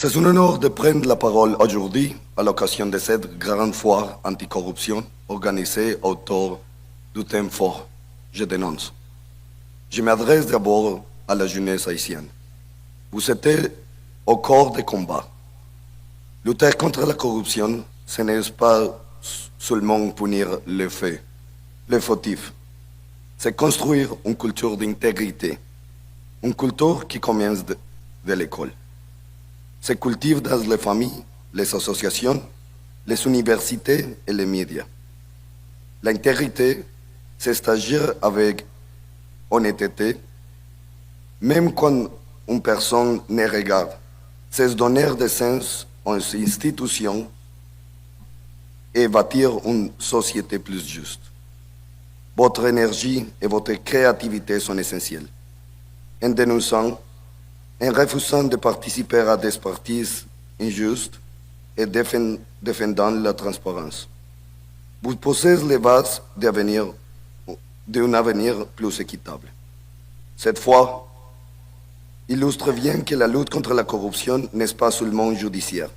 C'est un honneur de prendre la parole aujourd'hui à l'occasion de cette grande foire anticorruption organisée autour du thème fort Je dénonce. Je m'adresse d'abord à la jeunesse haïtienne. Vous êtes au corps des combats. Lutter contre la corruption, ce n'est pas seulement punir les faits, les fautifs. C'est construire une culture d'intégrité, une culture qui commence de l'école. Se cultive dans les familles, les associations, les universités et les médias. L'intégrité, c'est agir avec honnêteté, même quand une personne ne regarde. C'est donner des sens aux institutions et bâtir une société plus juste. Votre énergie et votre créativité sont essentielles. En dénonçant, en refusant de participer à des partis injustes et défendant la transparence. Vous posez les bases d'un avenir plus équitable. Cette fois, illustre bien que la lutte contre la corruption n'est pas seulement judiciaire.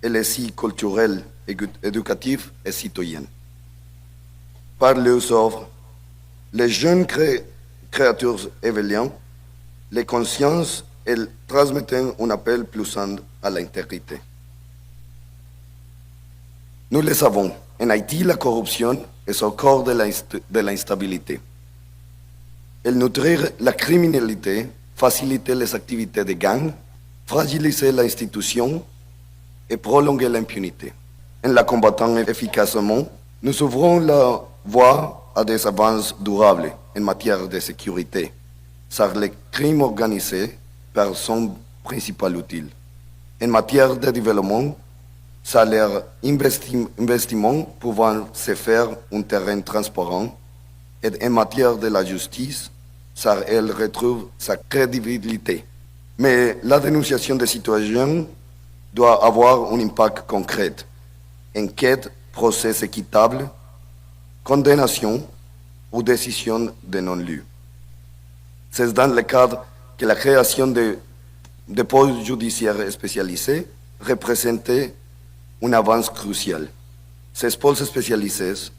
Elle est aussi culturelle, éducative et citoyenne. Par leurs œuvres, les jeunes créatures éveillant les consciences et transmettent un appel puissant à l'intégrité. Nous le savons, en Haïti, la corruption est au cœur de l'instabilité. Elle nourrit la criminalité, facilite les activités de gangs, fragilise l'institution et prolonge l'impunité. En la combattant efficacement, nous ouvrons la voie à des avances durables en matière de sécurité, car le crime organisé perd son principal outil. En matière de développement, ça leur investissement pouvant se faire un terrain transparent, et en matière de la justice, ça elle retrouve sa crédibilité. Mais la dénonciation des citoyens doit avoir un impact concret. Enquête, procès équitable, condamnation ou décision de non-lieu. C'est dans le cadre que la création de pôles judiciaires spécialisés représentait une avance cruciale. Ces pôles spécialisés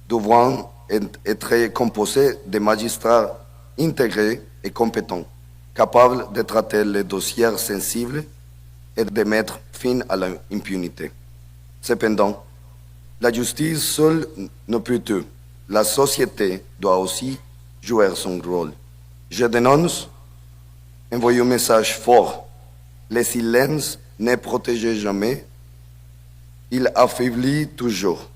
devront être composés de magistrats intégrés et compétents, capables de traiter les dossiers sensibles et de mettre fin à l'impunité. Cependant, la justice seule ne peut tout. La société doit aussi jouer son rôle. Je dénonce, envoie un message fort. Le silence ne protège jamais, il affaiblit toujours.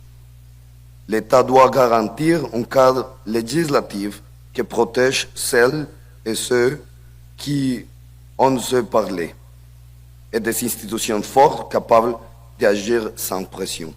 L'État doit garantir un cadre législatif qui protège celles et ceux qui osent parler, et des institutions fortes capables d'agir sans pression.